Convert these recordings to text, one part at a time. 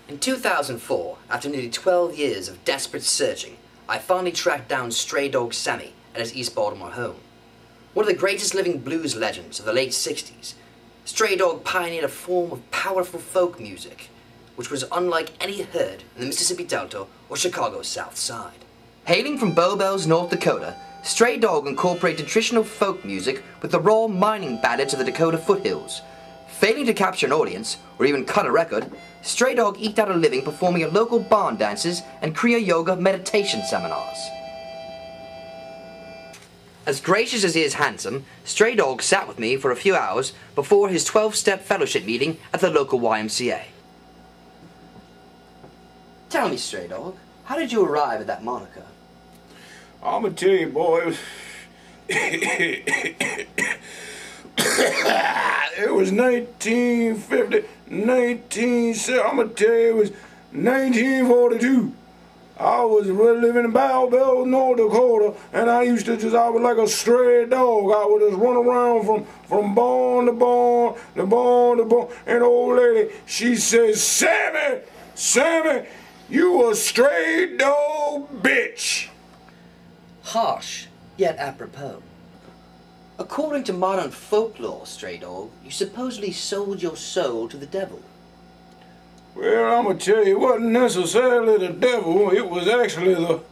In 2004, after nearly 12 years of desperate searching, I finally tracked down stray dog Sammy at his East Baltimore home. One of the greatest living blues legends of the late 60s, Stray Dog pioneered a form of powerful folk music, which was unlike any heard in the Mississippi Delta or Chicago's South Side. Hailing from Bow Bells, North Dakota, Stray Dog incorporated traditional folk music with the raw mining ballads of the Dakota foothills. Failing to capture an audience, or even cut a record, Stray Dog eked out a living performing at local barn dances and Kriya Yoga meditation seminars. As gracious as he is handsome, Stray Dog sat with me for a few hours before his 12-step fellowship meeting at the local YMCA. Tell me, Stray Dog, how did you arrive at that moniker? I'm gonna tell you, boy, it was 1950, I'm gonna tell you, it was 1942. I was living in Bow Bells, North Dakota, and I was like a stray dog. I would just run around from barn to barn, to barn to barn, and the old lady, she says, Sammy, Sammy, you a stray dog bitch. Harsh, yet apropos. According to modern folklore, Stray Dog, you supposedly sold your soul to the devil. Well, I'm gonna tell you, it wasn't necessarily the devil. It was actually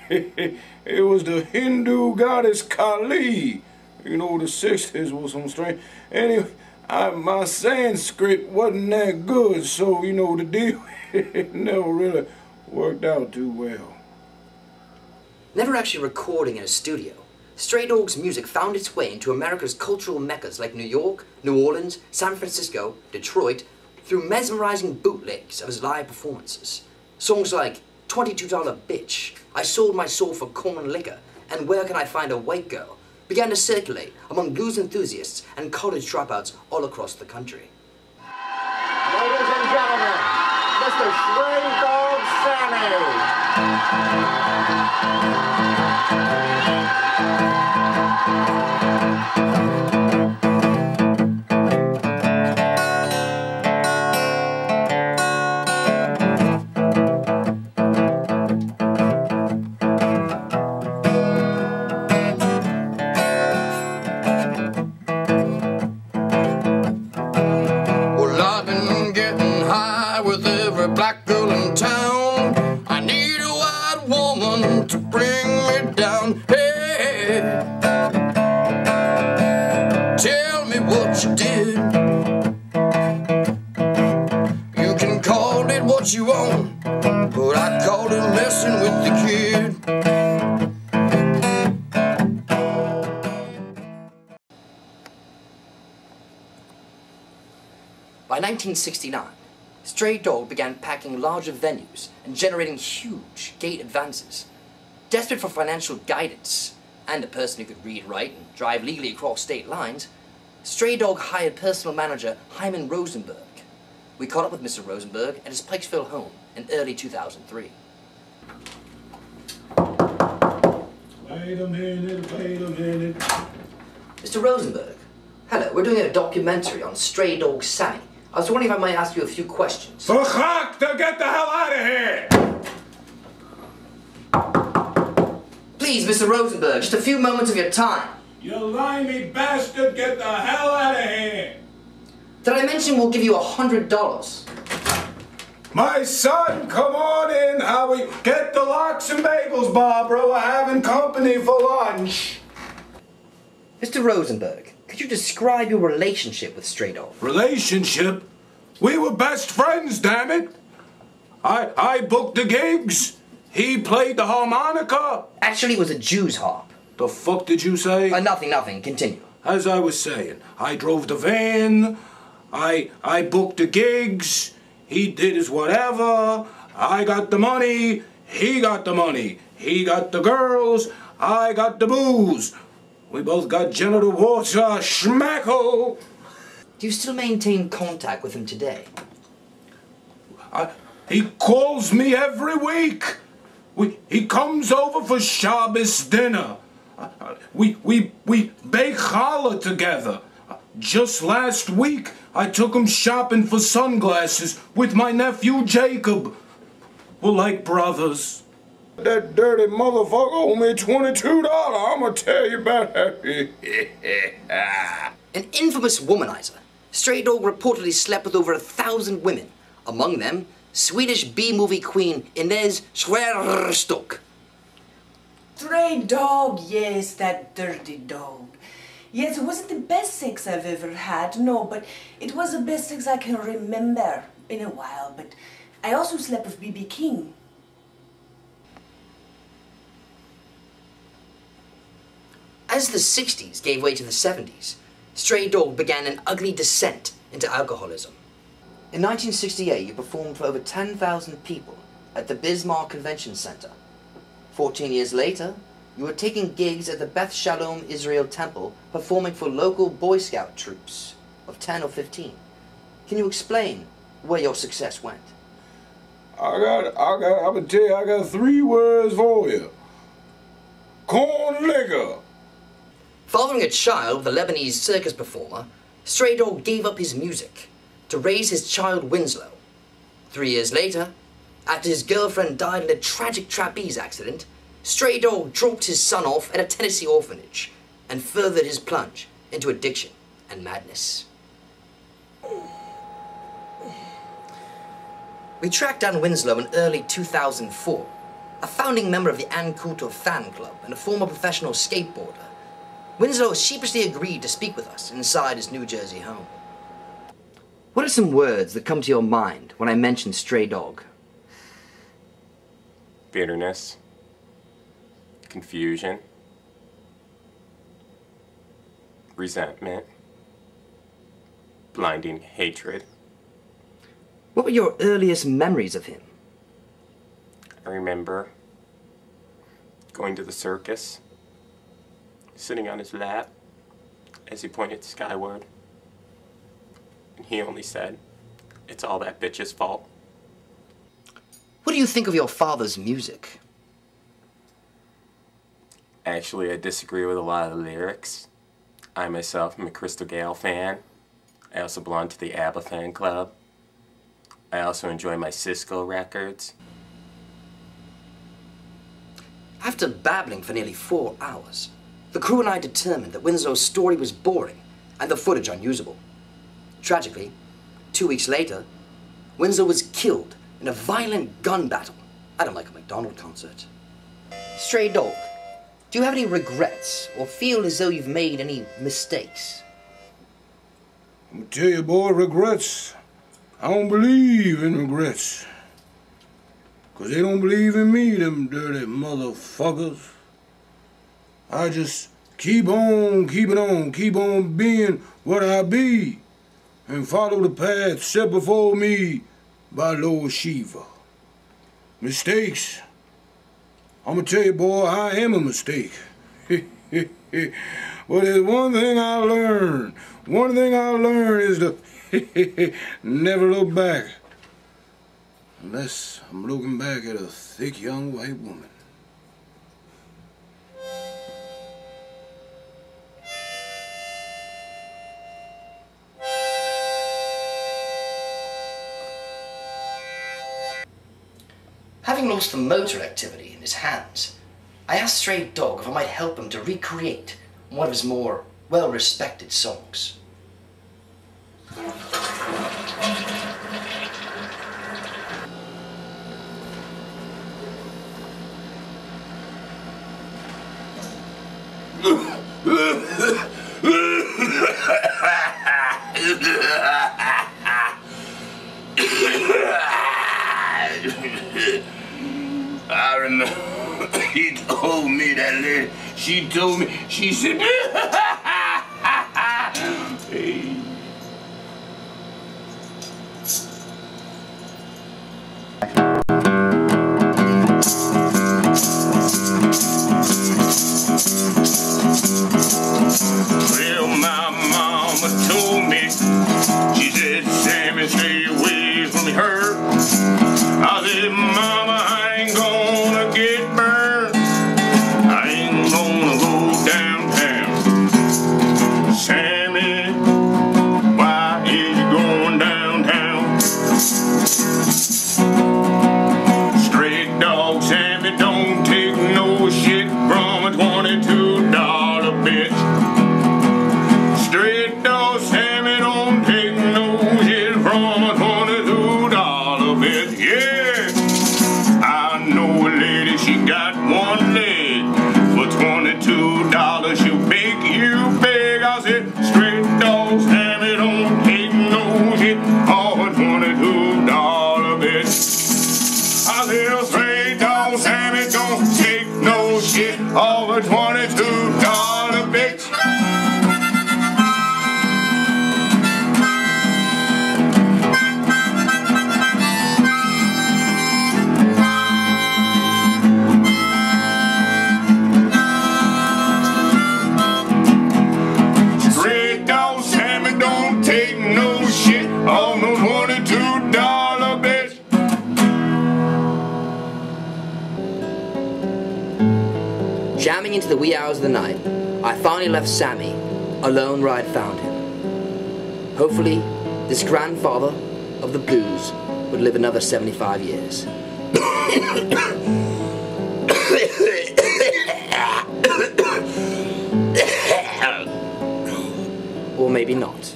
it was the Hindu goddess Kali. You know, the 60s was some strange. Anyway, my Sanskrit wasn't that good, so you know the deal it never really worked out too well. Never actually recording in a studio, Stray Dog's music found its way into America's cultural meccas like New York, New Orleans, San Francisco, Detroit, through mesmerizing bootlegs of his live performances. Songs like $22 Bitch, I Sold My Soul for Corn and Liquor, and Where Can I Find a White Girl began to circulate among blues enthusiasts and college dropouts all across the country. Ladies and gentlemen, Mr. Stray Dog Sammy. With every black girl in town, I need a white woman to bring me down. Hey, tell me what you did. You can call it what you want, but I called it messing with the kid. By 1969, Stray Dog began packing larger venues and generating huge gate advances. Desperate for financial guidance and a person who could read, write, and drive legally across state lines, Stray Dog hired personal manager Hyman Rosenberg. We caught up with Mr. Rosenberg at his Pikesville home in early 2003. Wait a minute. Mr. Rosenberg, hello, we're doing a documentary on Stray Dog Sammy. I was wondering if I might ask you a few questions. Fuck, to get the hell out of here! Please, Mr. Rosenberg, just a few moments of your time. You limey bastard, get the hell out of here! Did I mention we'll give you $100? My son, come on in, Howie. Get the lox and bagels, Barbara. We're having company for lunch. Mr. Rosenberg, could you describe your relationship with Stray Dog? Relationship? We were best friends, damn it. I booked the gigs. He played the harmonica. Actually, it was a Jew's harp. The fuck did you say? Nothing. Continue. As I was saying, I drove the van. I booked the gigs. He did his whatever. I got the money. He got the money. He got the girls. I got the booze. We both got genital water, schmacko. Do you still maintain contact with him today? He calls me every week. He comes over for Shabbos dinner. We bake challah together. Just last week, I took him shopping for sunglasses with my nephew Jacob. We're like brothers. That dirty motherfucker owed me $22. I'ma tell you about that. An infamous womanizer, Stray Dog reportedly slept with over 1,000 women, among them Swedish B-movie queen Inez Schwerstock. Stray Dog, yes, that dirty dog. Yes, it wasn't the best sex I've ever had, no, but it was the best sex I can remember in a while. But I also slept with B.B. King. As the 60s gave way to the 70s, Stray Dog began an ugly descent into alcoholism. In 1968, you performed for over 10,000 people at the Bismarck Convention Center. 14 years later, you were taking gigs at the Beth Shalom Israel Temple, performing for local Boy Scout troops of 10 or 15. Can you explain where your success went? I'm gonna tell you, I got 3 words for you. Corn liquor. Fathering a child with a Lebanese circus performer, Stray Dog gave up his music to raise his child Winslow. 3 years later, after his girlfriend died in a tragic trapeze accident, Stray Dog dropped his son off at a Tennessee orphanage and furthered his plunge into addiction and madness. We tracked down Winslow in early 2004, a founding member of the Ann Coulter fan club and a former professional skateboarder. Winslow sheepishly agreed to speak with us inside his New Jersey home. What are some words that come to your mind when I mention Stray Dog? Bitterness, confusion, resentment, blinding hatred. What were your earliest memories of him? I remember going to the circus, sitting on his lap as he pointed skyward, and he only said, "It's all that bitch's fault." What do you think of your father's music? Actually, I disagree with a lot of the lyrics. I myself am a Crystal Gale fan. I also belong to the ABBA fan club. I also enjoy my Cisco records. After babbling for nearly 4 hours, the crew and I determined that Winslow's story was boring and the footage unusable. Tragically, 2 weeks later, Winslow was killed in a violent gun battle at a Michael McDonald concert. Stray Dog, do you have any regrets or feel as though you've made any mistakes? I'm gonna tell you, boy, regrets. I don't believe in regrets. 'Cause they don't believe in me, them dirty motherfuckers. I just keep on keeping on, keep on being what I be, and follow the path set before me by Lord Shiva. Mistakes. I'm gonna tell you, boy, I am a mistake. But there's one thing I learned. One thing I learned is to never look back. Unless I'm looking back at a thick young white woman. Having lost the motor activity in his hands, I asked Stray Dog if I might help him to recreate one of his more well-respected songs. I remember he told me, that lady, she told me, she said, hey. Well, my mama told me, she said, Sammy, stay away from her. I said, Mama, I ain't gonna get burned. I ain't gonna go downtown. driving into the wee hours of the night, I finally left Sammy alone where I'd found him. Hopefully, this grandfather of the blues would live another 75 years. Or maybe not.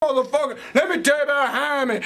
Motherfucker, let me tell you about Jaime.